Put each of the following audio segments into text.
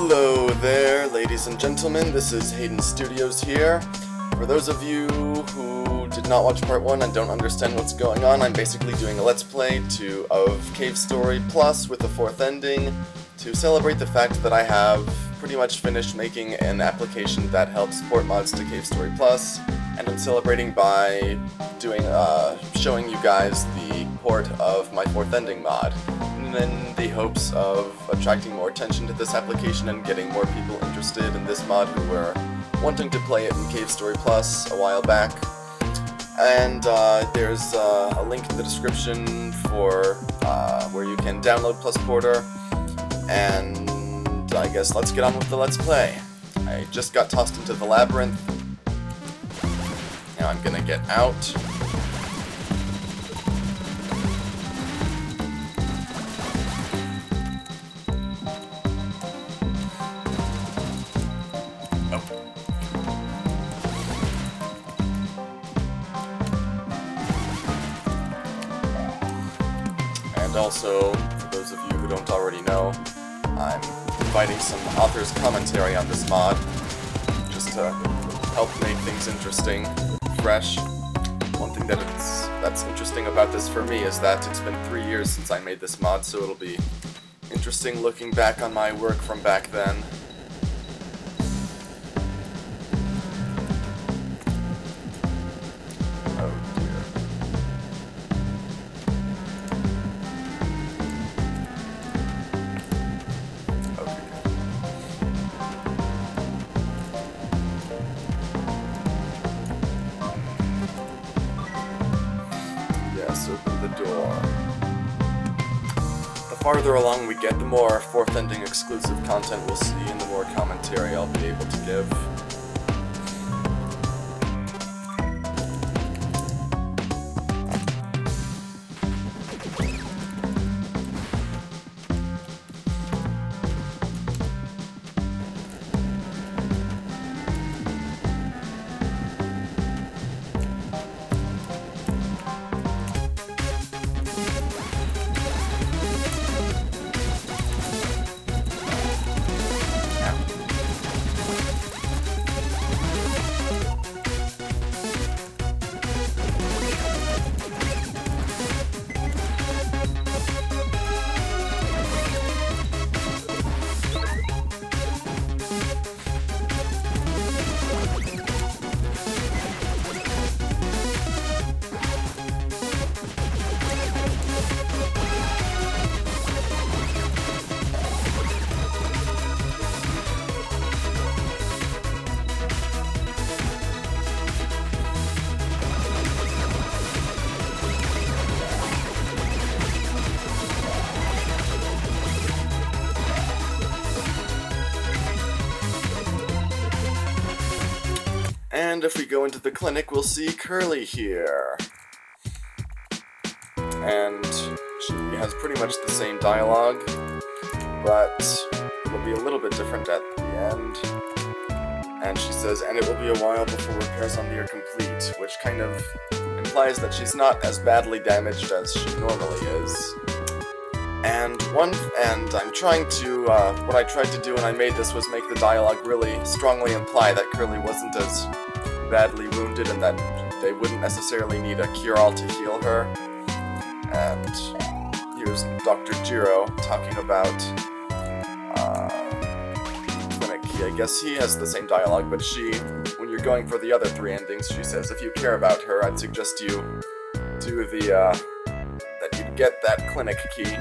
Hello there, ladies and gentlemen, this is HaydenStudios here. For those of you who did not watch part 1 and don't understand what's going on, I'm basically doing a Let's Play of Cave Story Plus with a 4th ending to celebrate the fact that I have pretty much finished making an application that helps port mods to Cave Story Plus, and I'm celebrating by doing showing you guys the port of my 4th ending mod, in the hopes of attracting more attention to this application and getting more people interested in this mod who were wanting to play it in Cave Story Plus a while back. And there's a link in the description for where you can download Plus Porter, and I guess let's get on with the Let's Play. I just got tossed into the Labyrinth. Now I'm gonna get out. And also, for those of you who don't already know, I'm providing some author's commentary on this mod, just to help make things interesting, fresh. One thing that's interesting about this for me is that it's been 3 years since I made this mod, so it'll be interesting looking back on my work from back then. Open the door. The farther along we get, the more 4th ending exclusive content we'll see, and the more commentary I'll be able to give. And if we go into the clinic, we'll see Curly here. And she has pretty much the same dialogue, but it'll be a little bit different at the end. And she says, and it will be a while before repairs on me are complete, which kind of implies that she's not as badly damaged as she normally is. And I'm trying to, what I tried to do when I made this was make the dialogue really strongly imply that Curly wasn't as badly wounded and that they wouldn't necessarily need a cure-all to heal her. And here's Dr. Jiro talking about clinic. I guess he has the same dialogue, but when you're going for the other 3 endings, she says, if you care about her, I'd suggest you do that you get that clinic key.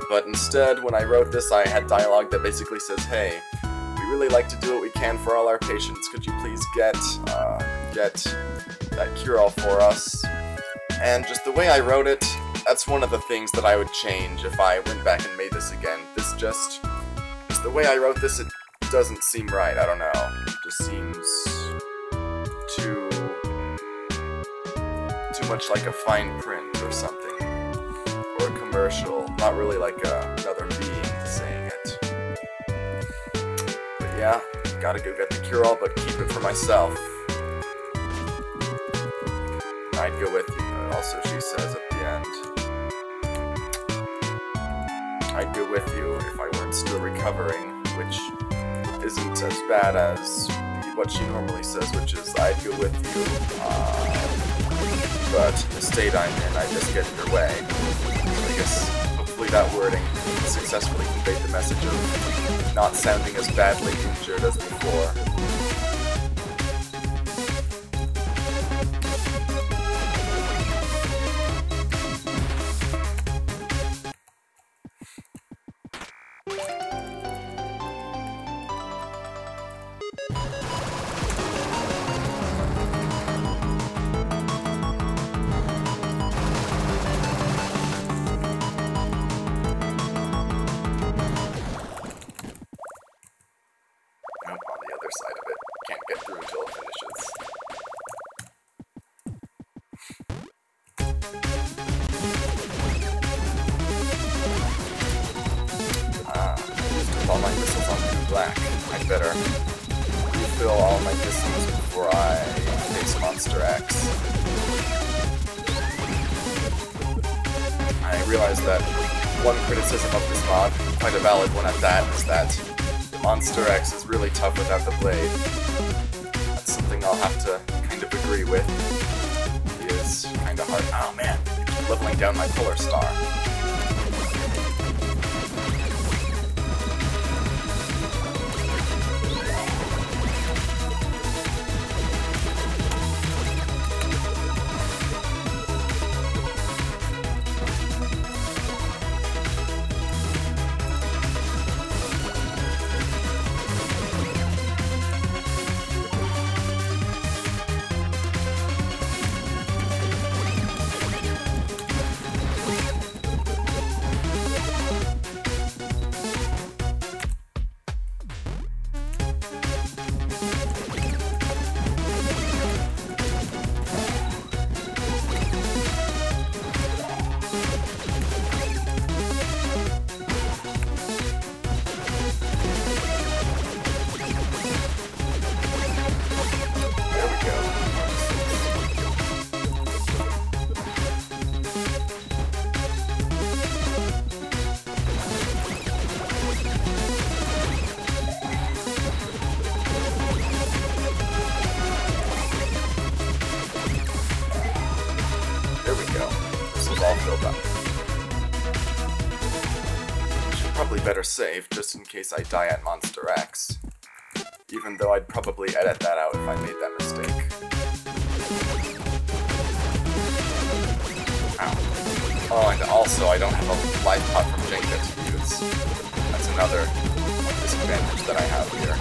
But instead, when I wrote this, I had dialogue that basically says, hey, we really like to do what we can for all our patients. Could you please get that cure-all for us? And just the way I wrote it, that's one of the things that I would change if I went back and made this again. Just the way I wrote this, it doesn't seem right. I don't know. It just seems too much like a fine print or something. Or a commercial, not really like another being saying it. But yeah, gotta go get the cure-all, but keep it for myself. I'd go with you. Also, she says at the end, I'd go with you if I weren't still recovering, which isn't as bad as what she normally says, which is, "I'd go with you, but the state I'm in, I just get in your way." So I guess hopefully that wording successfully conveyed the message of not sounding as badly injured as before. Side of it. Can't get through until it finishes. Used all my missiles on blue black. I'd better refill all my missiles before I face Monster X. I realize that one criticism of this mod, quite a valid one at that, is that Monster X is really tough without the blade. That's something I'll have to kind of agree with. He is kind of hard. Oh man, leveling down my Polar Star. Better save, just in case I die at Monster X. Even though I'd probably edit that out if I made that mistake. Ow. Oh, and also I don't have a life pot from Jenga to use. That's another disadvantage that I have here.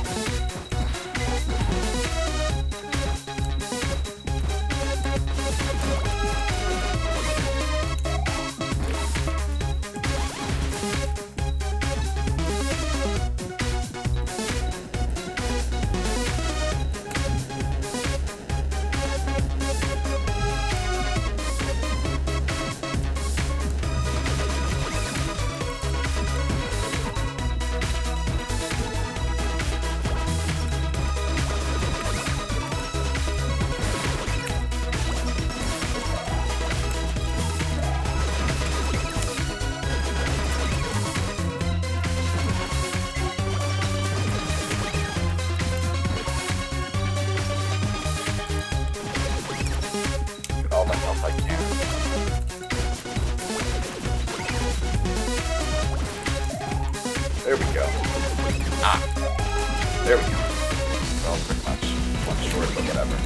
There we go. Ah. There we go. Well, pretty much. One short, but whatever.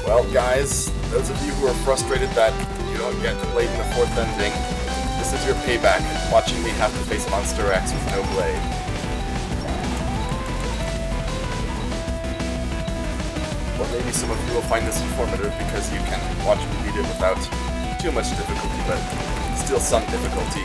Well, guys, those of you who are frustrated that you don't get the blade in the 4th ending, this is your payback, watching me have to face Monster X with no blade. Or maybe some of you will find this informative because you can watch me beat it without too much difficulty, but still some difficulty.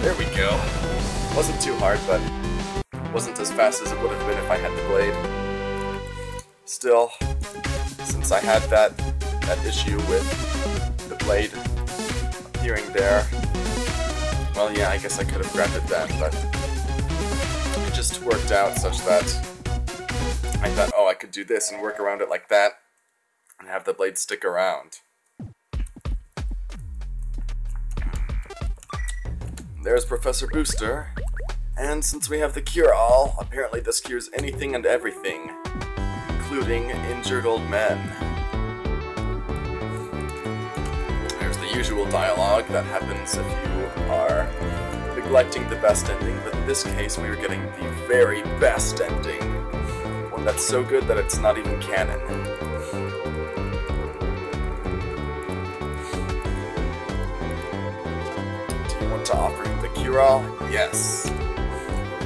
There we go. Wasn't too hard, but wasn't as fast as it would have been if I had the blade. Still, since I had that issue with the blade appearing there, well, yeah, I guess I could have grabbed it then, but it just worked out such that I thought, oh, I could do this and work around it like that, and have the blade stick around. There's Professor Booster, and since we have the cure-all, apparently this cures anything and everything, including injured old men. There's the usual dialogue that happens if you are neglecting the best ending, but in this case we are getting the very best ending. One that's so good that it's not even canon. To offer him the cure-all? Yes.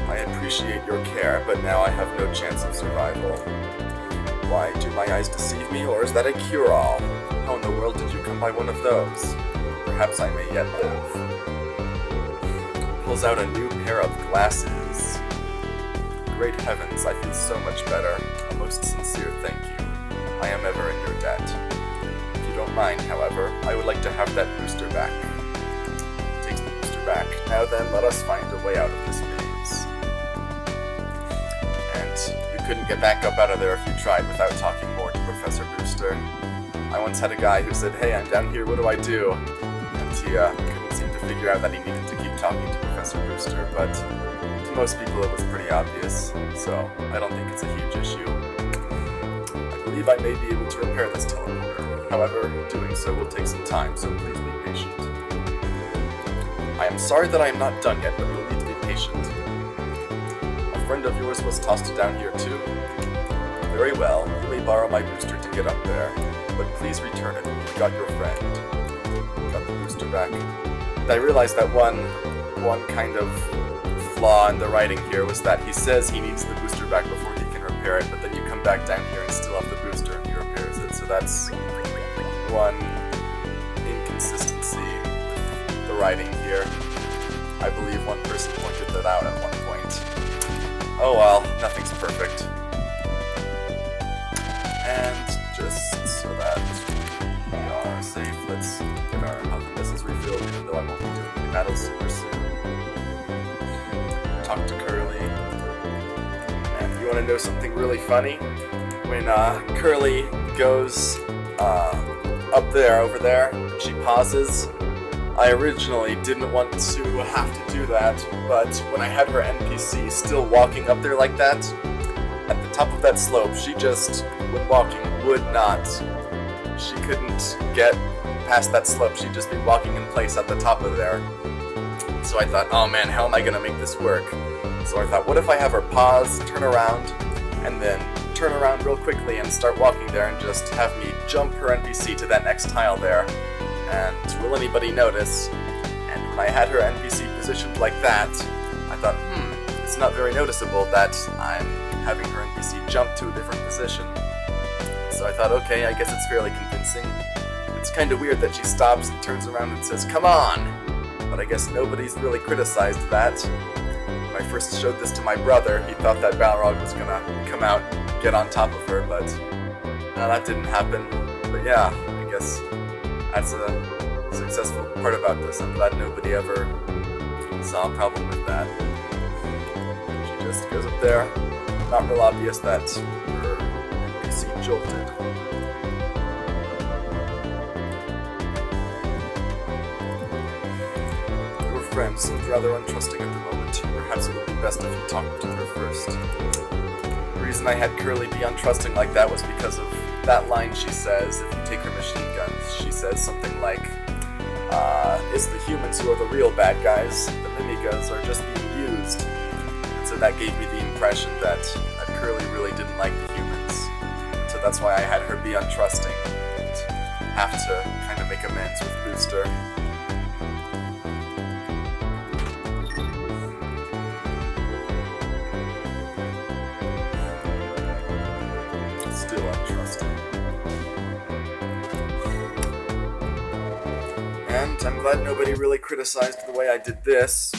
I appreciate your care, but now I have no chance of survival. Why, do my eyes deceive me, or is that a cure-all? How in the world did you come by one of those? Perhaps I may yet live. Pulls out a new pair of glasses. Great heavens, I feel so much better. A most sincere thank you. I am ever in your debt. If you don't mind, however, I would like to have that booster back. Back. Now then, let us find a way out of this maze. And you couldn't get back up out of there if you tried without talking more to Professor Booster. I once had a guy who said, hey, I'm down here, what do I do? And he couldn't seem to figure out that he needed to keep talking to Professor Booster, but to most people it was pretty obvious, so I don't think it's a huge issue. I believe I may be able to repair this teleporter. However, doing so will take some time, so please be patient. I am sorry that I am not done yet, but you'll need to be patient. A friend of yours was tossed down here too? Very well, you may borrow my booster to get up there, but please return it. You've got your friend. Got the booster back. And I realized that one kind of flaw in the writing here was that he says he needs the booster back before he can repair it, but then you come back down here and still have the booster and he repairs it, so that's one inconsistency. Writing here. I believe one person pointed that out at one point. Oh well, nothing's perfect. And just so that we are safe, let's get our health and business refilled, even though I won't be doing any battles super soon. Talk to Curly. And you want to know something really funny? When Curly goes up there, over there, and she pauses, I originally didn't want to have to do that, but when I had her NPC still walking up there like that, at the top of that slope, she just, when walking, would not. She couldn't get past that slope, she'd just be walking in place at the top of there. So I thought, oh man, how am I gonna make this work? So I thought, what if I have her pause, turn around, and then turn around real quickly and start walking there and just have me jump her NPC to that next tile there. And will anybody notice? And when I had her NPC positioned like that, I thought, it's not very noticeable that I'm having her NPC jump to a different position. So I thought, okay, I guess it's fairly convincing. It's kind of weird that she stops and turns around and says, come on! But I guess nobody's really criticized that. When I first showed this to my brother, he thought that Balrog was gonna come out and get on top of her, but that didn't happen. But yeah, I guess that's a successful part about this. I'm glad nobody ever saw a problem with that. She just goes up there. Not real obvious that her NPC jolted. Your friend seemed rather untrusting at the moment. Perhaps it would be best if you talked to her first. The reason I had Curly be untrusting like that was because of that line she says, if you take her machine guns, she says something like, it's the humans who are the real bad guys, the Mimigas are just being used. And so that gave me the impression that Curly really didn't like the humans. So that's why I had her be untrusting and have to kind of make amends with Booster. Still untrusting. And I'm glad nobody really criticized the way I did this.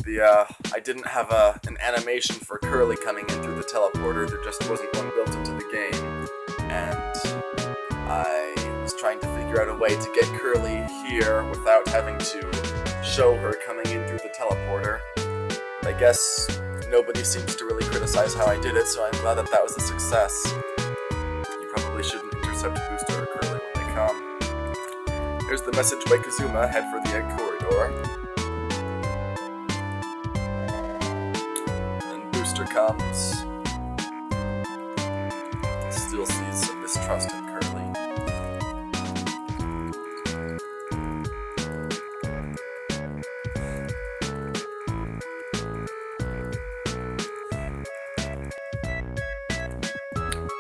I didn't have an animation for Curly coming in through the teleporter. There just wasn't one built into the game. And I was trying to figure out a way to get Curly here without having to show her coming in through the teleporter. I guess nobody seems to really criticize how I did it, so I'm glad that that was a success. You probably shouldn't intercept Booster or Curly when they come. Here's the message by Kazuma, head for the egg corridor. And Booster comes. Still sees some mistrust in Curly.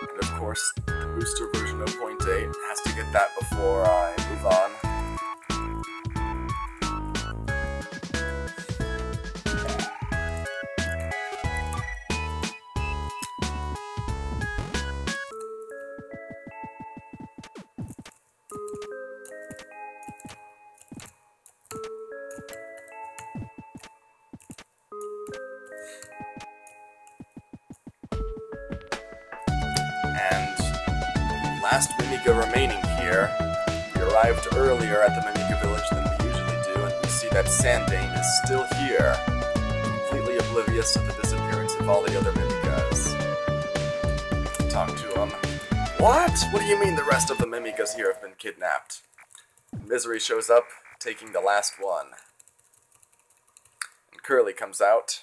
And of course, the Booster version of Point 8 has to get that before I move on. And last Mimiga remaining here. We arrived earlier at the Mimiga village than we usually do, and we see that Sandane is still here, completely oblivious to the disappearance of all the other Mimigas. Talk to him. What? What do you mean the rest of the Mimigas here have been kidnapped? Misery shows up, taking the last one. And Curly comes out.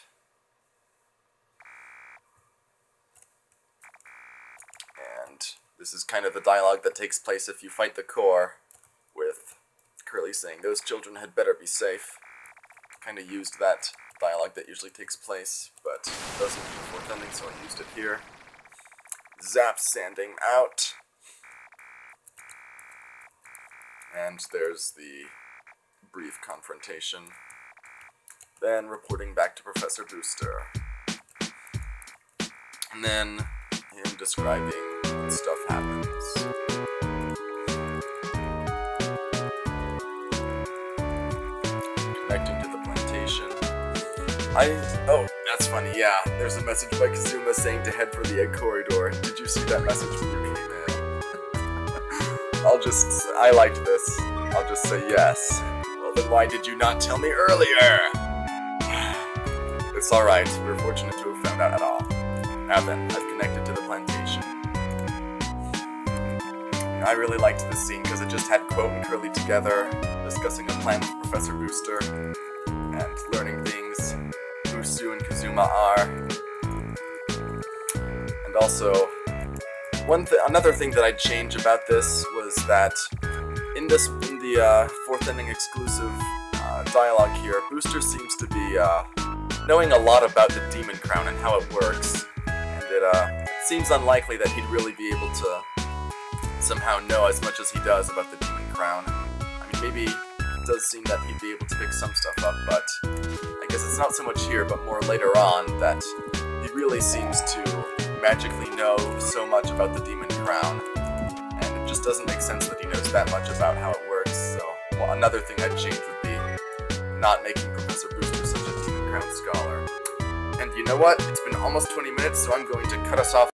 And this is kind of the dialogue that takes place if you fight the core, with Curly saying, "Those children had better be safe." Kind of used that dialogue that usually takes place, but it doesn't in the fourth ending, so I used it here. Zap Sanding out. And there's the brief confrontation. Then reporting back to Professor Booster. And then him describing when stuff happens. Connecting to the plantation. Oh, that's funny, yeah. There's a message by Kazuma saying to head for the egg corridor. Did you see that message when you came in? I liked this. I'll just say yes. Well, then why did you not tell me earlier? It's alright. We're fortunate to have found out at all. Now then, I've connected to the plantation. I really liked this scene because it just had Quote and Curly together, discussing a plan with Professor Booster, and learning things who Su and Kazuma are. And also, another thing that I'd change about this was that in the fourth ending exclusive dialogue here, Booster seems to be knowing a lot about the Demon Crown and how it works. And it seems unlikely that he'd really be able to somehow know as much as he does about the Demon Crown. I mean, maybe it does seem that he'd be able to pick some stuff up, but I guess it's not so much here, but more later on, that he really seems to magically know so much about the Demon Crown, and it just doesn't make sense that he knows that much about how it works. So, well, another thing I'd change would be not making Professor Booster such a Demon Crown scholar. And you know what? It's been almost 20 minutes, so I'm going to cut us off